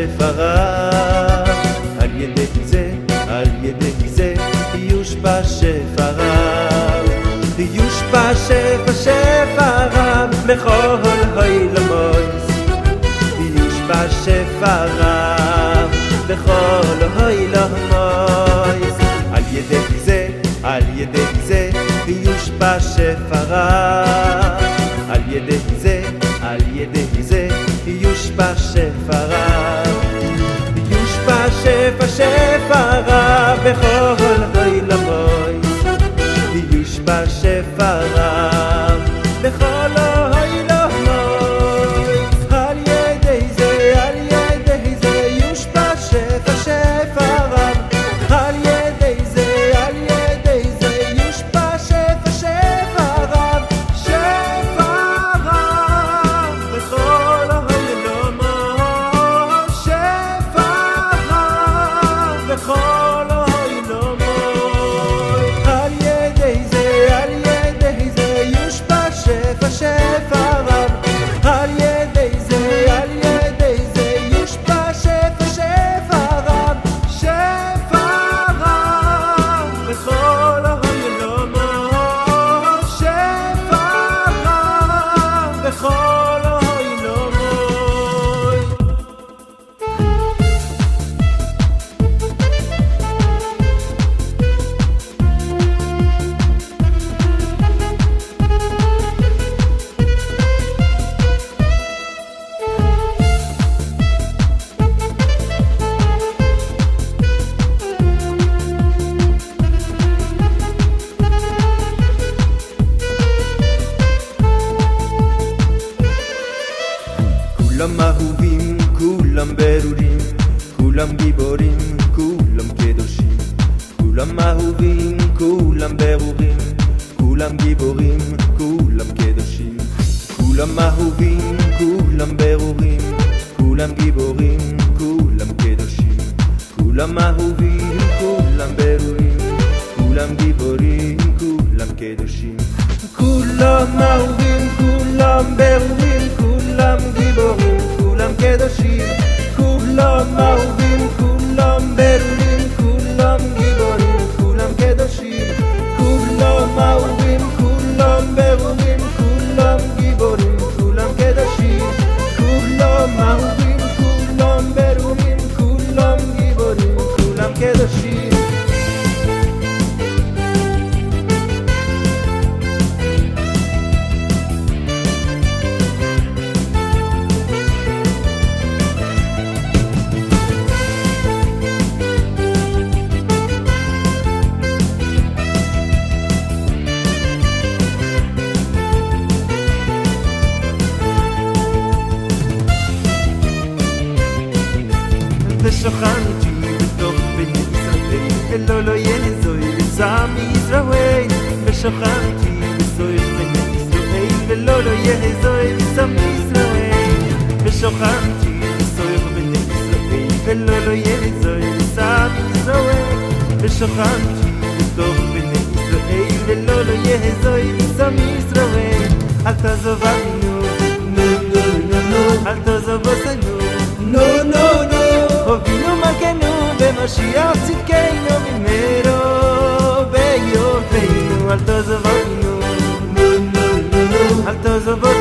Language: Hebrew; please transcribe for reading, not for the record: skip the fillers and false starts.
שפריו, על ידי זה יושפע שפריו, יושפע שפריו בכל העולמות, יושפע שפריו בכל העולמות, על ידי זה יושפע שפריו, על ידי זה יושפע שפריו, יושפע שפריו בכל העולמות, יושפע שפריו בכל העולמות, על ידי זה יושפע שפריו, על ידי זה יושפע שפריו, שפריו בכל העולמות, שפריו בכל העולמות, על ידי זה יושפע שפריו, על ידי זה יושפע שפריו, שפריו בכל העולמות, שפריו בכל העולמות. כולם אהובים, כולם ברורים, כולם גיבורים, כולם קדושים, כולם אהובים, כולם ברורים, כולם גיבורים, כולם קדושים, כולם אהובים, כולם ברורים, כולם גיבורים, כולם קדושים, כולם אהובים, כולם ברורים, כולם גיבורים, כולם קדושים, כולם אהובים, כולם ברורים, כולם גיבורים, כולם קדושים, כולם אהובים, כולם ברורים, כולם גיבורים, כולם קדושים, כולם אהובים, כולם ברורים, כולם גיבורים, כולם קדושים, כולם אהובים, כולם ברורים, כולם גיבורים, כולם קדושים. ושוכנתי בתוך בני ישראל, ולא יעזור לצעם ישראל, ושוכנתי בסוף בני ישראל, ולא יעזור לצעם ישראל, ושוכנתי בסוף בני ישראל, ולא יעזור לצעם ישראל, ושוכנתי בתוך בני ישראל, ולא יעזור לצעם ישראל. אל תעזבנו, אל תעזוב אותנו, הובילו מלכנו במשיח צדקנו, ממנו ביובנו. אל תעזבנו, אל תעזוב אותנו,